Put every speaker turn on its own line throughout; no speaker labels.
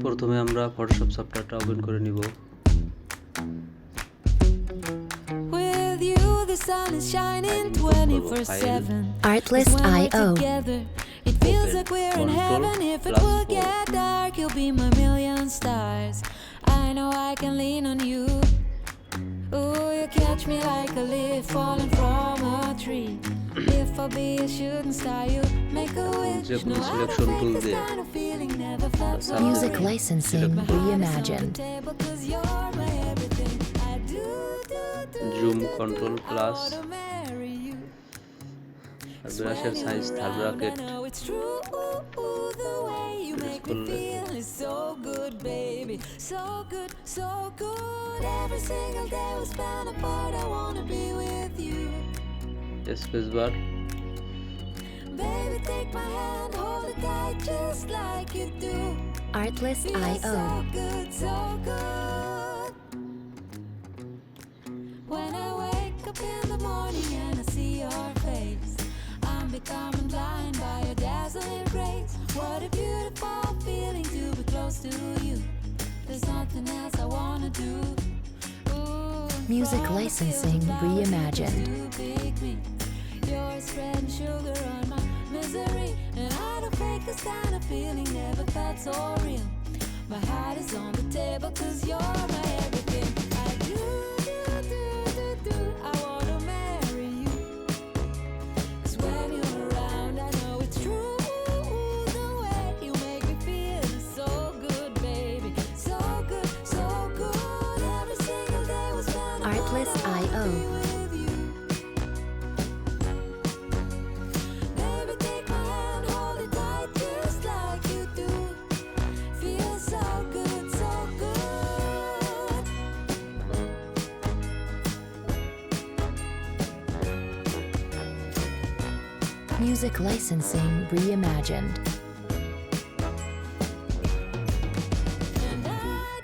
প্রথমে আমরা ফটোশপ সফটওয়্যারটা ওপেন করে নিব।
With you the sun is shining 24/7.
Artlist.io.
It feels like we're in heaven. If it will get dark, you'll be my million stars. I know I can lean on you. Oh, you catch me like a leaf falling from a tree. If I be a shooting star, you make a wish. No, I don't fake this kind of feeling. Never felt so
Music
real.
licensing
My heart is on the
reimagined.
table 'cause you're my everything. I do.
Zoom control
I
plus
wanna marry you.
আর ব্রাশের size third bracket
I know it's true. The way you make me feel is so good, baby. So good, so good. Every single day we spend apart. I wanna be with you.
Space bar,
Baby, take my hand, hold it tight just like you do. Feels
Artlist.io.
so good, so good. When I wake up in the morning and I see your face, I'm becoming blind by your dazzling grace. What a beautiful feeling to be close to you. There's nothing else I wanna do. Ooh,
Music
from the
licensing
fields down
reimagined.
to big green. You're spreading sugar on my misery, and I don't fake this kind of feeling. Never felt so real. My heart is on the table 'cause you're my everything. I do. I wanna marry you. 'Cause when you're around, I know it's true. The way you make me feel is so good, baby. So good, so good. Every single day we spend apart.
Artlist.io.
With you. Baby, take my hand, hold it tight just like you do. Feels so good, so good.
Music licensing reimagined.
And I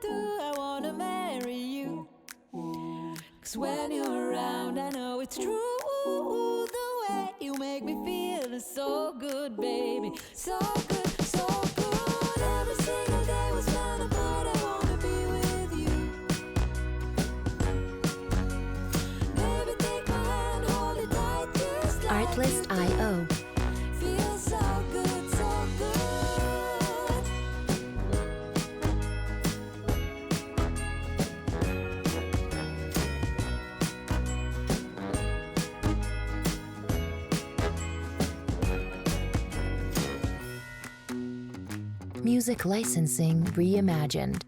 do, I wanna marry you. 'Cause when you're around, I know it's true. The way you make me feel is so good, baby. So good, so good. Every single day we spend apart, I wanna be with you. Baby, take my hand, hold it tight just like
Artlist.io.
feels so good, so good.
Music licensing reimagined.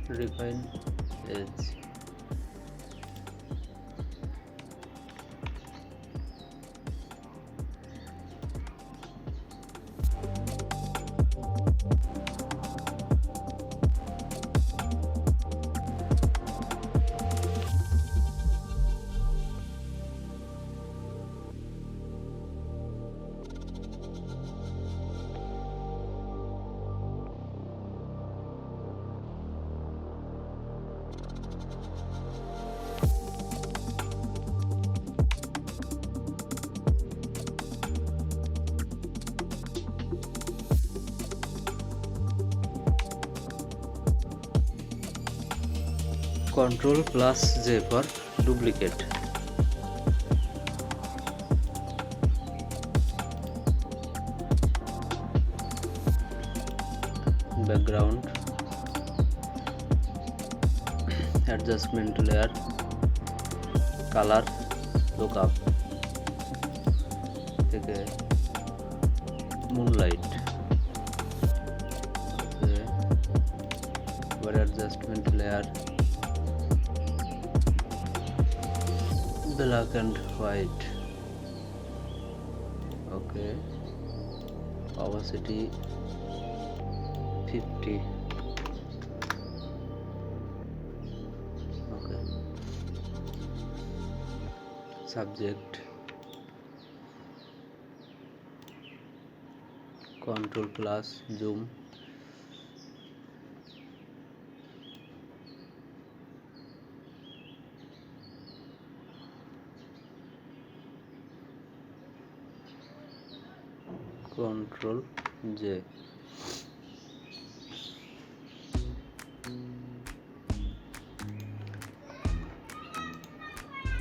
refine edge, Ctrl plus J for duplicate. Background, adjustment layer, color, lookup থেকে moonlight. adjustment layer, black and white. Okay, opacity 50. Okay, subject, control plus zoom, control J,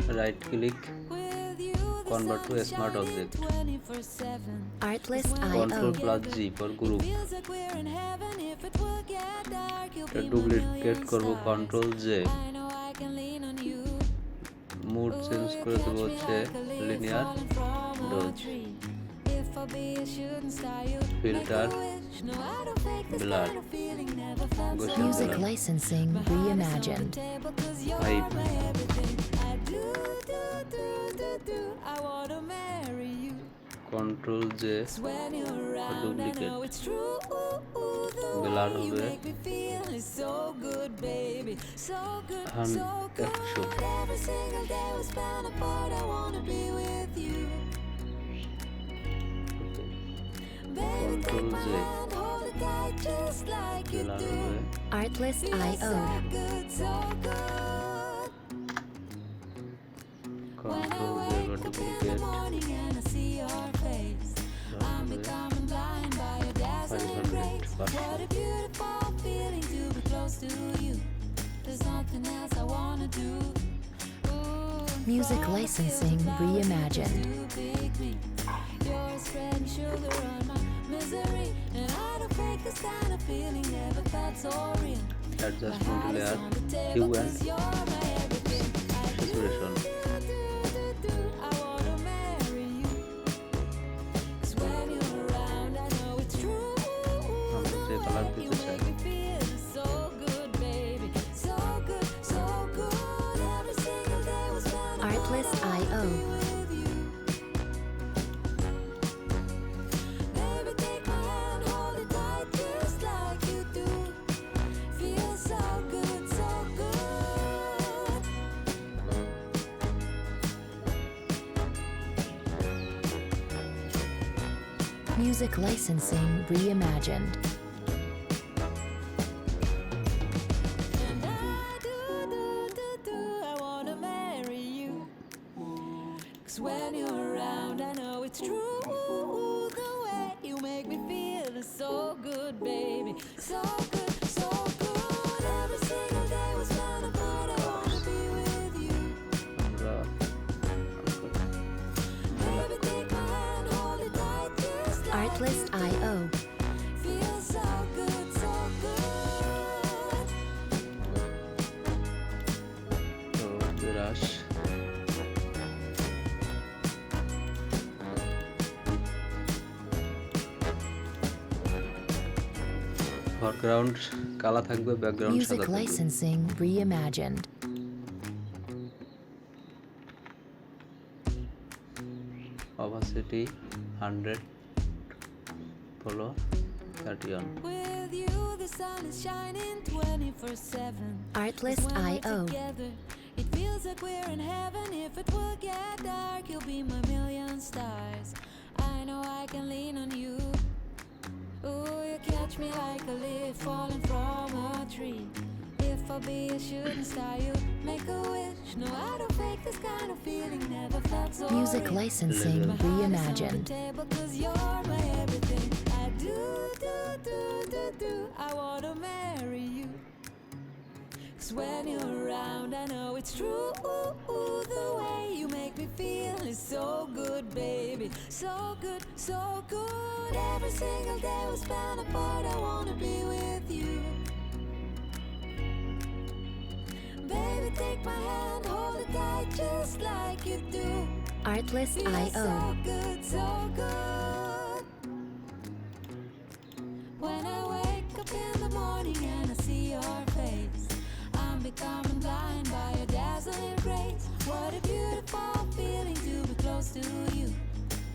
right click, convert to a smart object, control plus G for group, duplicate করব control J, mood change করে দেব হচ্ছে linear dose, filter blur,
Music licensing reimagined.
hype, control J duplicate, blur হবে 100. Control J, blur হবে
Artlist.io.
control J বা duplicate, blur হবে 500%.
Music licensing reimagined.
Adjustment layer, hue and saturation, আমরা যে colour দিতে চাই
Artlist.io. Music licensing reimagined.
When you're around, I know it's true. The way you make me feel is so good, baby. So good, so good. Every single day was fun, but I wanna be with you.
আমরা
Baby, take my hand, hold it tight, just like
Artlist.io.
feels so good, so good.
তো brush, foreground কালা থাকবে, background
Music
সাদা থাকবে,
licensing reimagined.
opacity 100, follow 31.
With you, the sun is shining 24/7.
Artlist.io.
Together, it feels like we're in heaven. If it will get dark, you'll be my million stars. I know I can lean on you. Ooh, you catch me like a leaf falling from a tree. If I'll be a shooting star, you make a wish. No, I don't fake this kind of feeling. Never felt so
Music
real.
licensing
My heart is on the
reimagined.
table 'cause you're my everything. I do. I wanna marry you. 'Cause when you're around, I know it's true. The way you make me feel is so good, baby. So good, so good. Every single day we spend apart, I wanna be with you. Baby, take my hand, hold it tight just like you do.
Artlist.io.
So good, so good. When I wake up in the morning and I see your face, becoming blind by your dazzling grace. What a beautiful feeling to be close to you.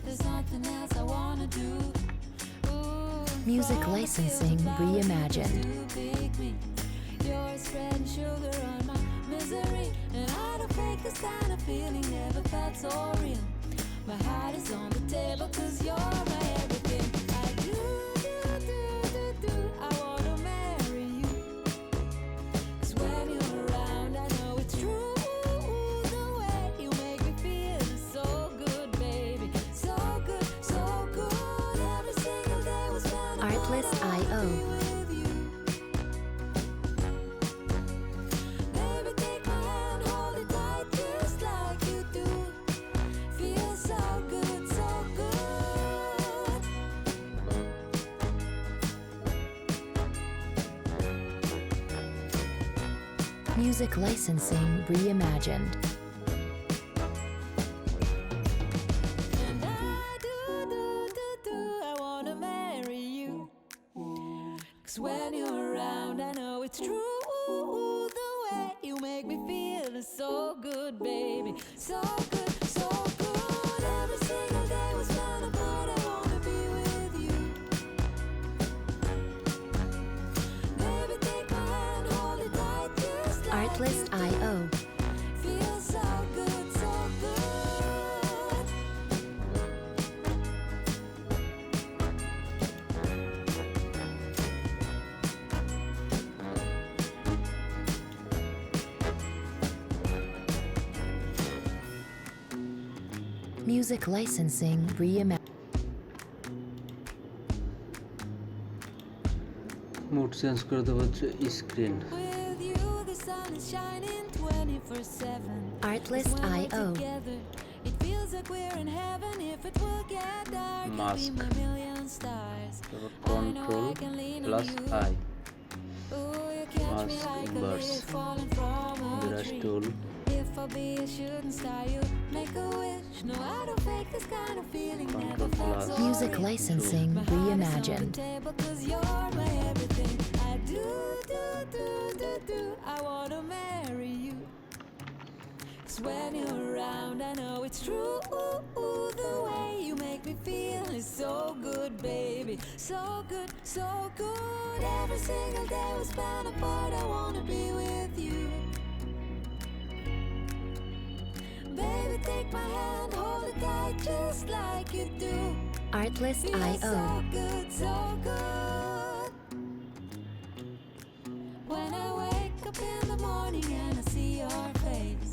There's nothing else I wanna do. Ooh,
Music
from the
licensing
fields of flowers
reimagined.
to pick me. You're spreading sugar on my misery, and I don't fake this kind of feeling. Never felt so real. My heart is on the table 'cause you're my everything. I do. I wanna marry you. 'Cause when you're around, I know it's true. The way you make me feel is so good, baby. So good, so good. Every single day was spent
Artlist.io.
with you. Baby, take my hand, hold it tight just like you do. Feels so good, so good.
Music licensing reimagined.
And I wanna marry you. 'Cause when you're around, I know it's true. The way you make me feel is so good, baby. So good, so good. Every single day was spent apart. I wanna be with you. Baby, take my hand, hold it tight just like
Artlist.io.
feels so good, so good.
Music licensing reimagined.
Mood change করে দেবো হচ্ছে screen.
With you, the sun is shining 24/7.
Artlist.io.
Together, it feels like we're in heaven. If it will get dark, you'll
Mask.
be my million stars.
তারপর
I know
control
I can lean on
plus
you.
I,
Ooh, you catch me
Mask
like a
inverse.
leaf falling from a
brush
tree.
Tool,
If I be a shooting star, you make a wish. No, I don't fake this kind of feeling. Never
Control
felt
plus.
so
Music
real.
licensing
My heart is on the
reimagined.
table 'cause you're my everything. I do. I wanna marry you. 'Cause when you're around, I know it's true. The way you make me feel is so good, baby. So good, so good. Every single day was spent apart. I wanna be with you. Baby, take my hand, hold it tight just like you do. Feels
Artlist.io.
so good, so good. When I wake up in the morning and I see your face,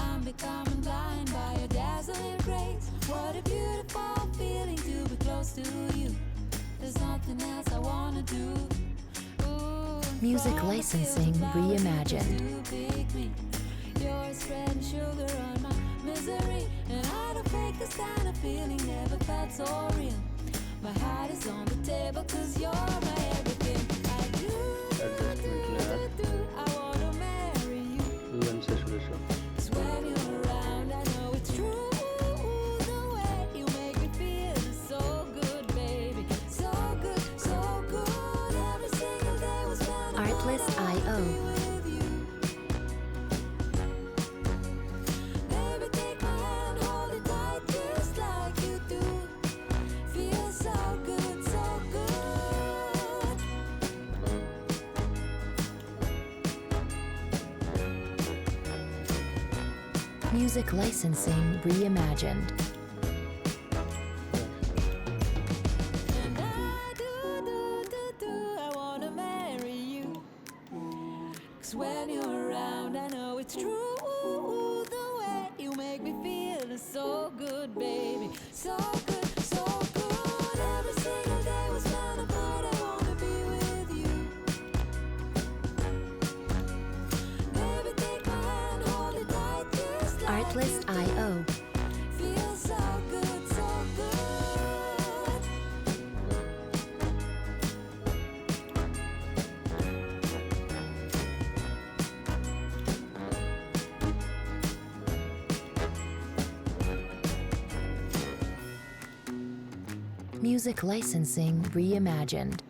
I'm becoming blind by your dazzling grace. What a beautiful feeling to be close to you. There's nothing else I wanna do. Ooh,
Music
from the
licensing
fields of flowers
reimagined.
to pick me. You're spreading sugar on my misery, and I don't fake this kind of feeling. Never felt so real. My heart is on the table 'cause you're my everything. I do.
Adjustment layer,
I wanna marry you.
Event saturation,
'Cause when you're around, I know it's true. The way you make me feel is so good, baby. So good, so good. Every single day was spent apart.
Artlist.io.
With you. Baby, take my hand, hold it tight just like you do. Feels so good, so good.
Music licensing reimagined.
And I wanna marry you. 'Cause when you're around, I know it's true. The way you make me feel is so good, baby. So good, so good. Every single day was spent apart. I wanna be with you. Baby, take my hand, hold it tight just like
Artlist.io.
feels so good, so good.
Music licensing reimagined.